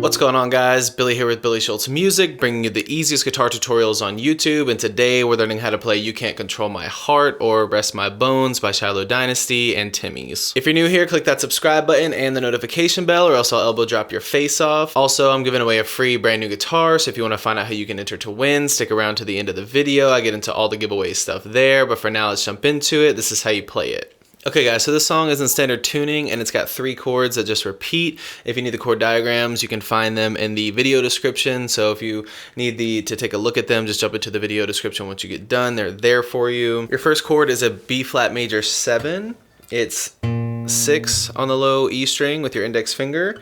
What's going on, guys? Billy here with Billy Schultz Music, bringing you the easiest guitar tutorials on YouTube, and today we're learning how to play You Can't Control My Heart or Rest My Bones by Shiloh Dynasty and Timmies. If you're new here, click that subscribe button and the notification bell or else I'll elbow drop your face off. Also, I'm giving away a free brand new guitar, so if you want to find out how you can enter to win, stick around to the end of the video. I get into all the giveaway stuff there, but for now, let's jump into it. This is how you play it. Okay guys, so this song is in standard tuning and it's got 3 chords that just repeat. If you need the chord diagrams, you can find them in the video description. So if you need to take a look at them, just jump into the video description once you get done. They're there for you. Your first chord is a B flat major 7. It's 6 on the low E string with your index finger,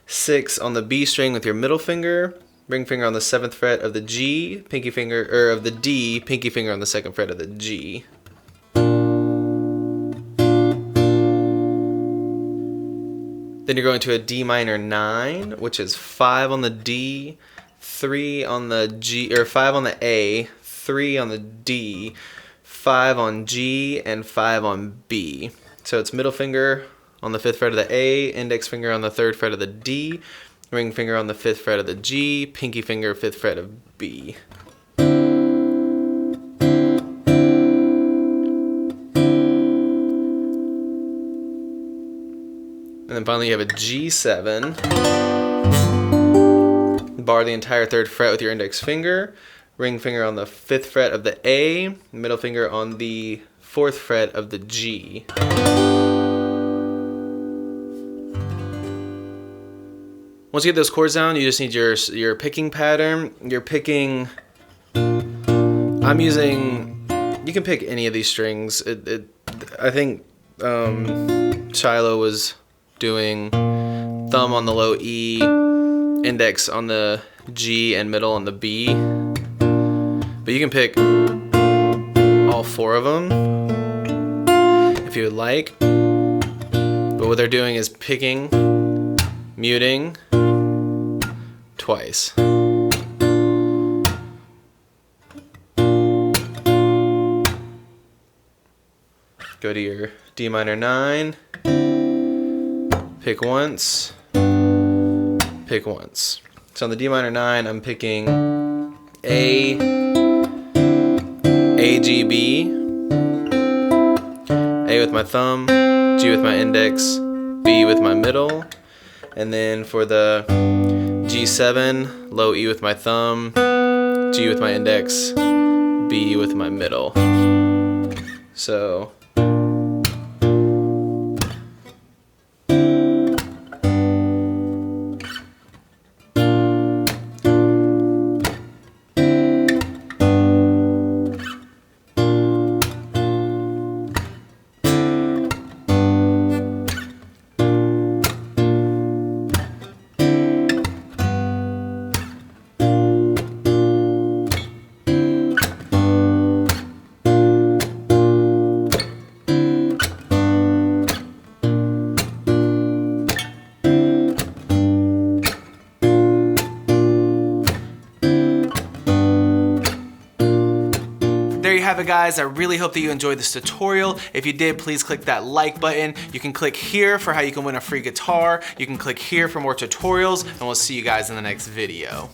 6 on the B string with your middle finger, ring finger on the 7th fret of the G, pinky finger, or of the D, pinky finger on the 2nd fret of the G. Then you're going to a D minor 9, which is 5 on the D, 3 on the G, or 5 on the A, 3 on the D, 5 on G, and 5 on B. So it's middle finger on the 5th fret of the A, index finger on the 3rd fret of the D, ring finger on the 5th fret of the G, pinky finger 5th fret of B. And then finally you have a G7, bar the entire 3rd fret with your index finger, ring finger on the 5th fret of the A, middle finger on the 4th fret of the G. Once you get those chords down, you just need your picking pattern. You're picking, I'm using, you can pick any of these strings. I think Shiloh was doing thumb on the low E, index on the G, and middle on the B. But you can pick all 4 of them if you would like. But what they're doing is picking, muting twice. Go to your D minor 9. Pick once, pick once. So on the D minor 9, I'm picking A, G, B, A with my thumb, G with my index, B with my middle, and then for the G7, low E with my thumb, G with my index, B with my middle. So there you have it, guys. I really hope that you enjoyed this tutorial. If you did, please click that like button. You can click here for how you can win a free guitar. You can click here for more tutorials, and we'll see you guys in the next video.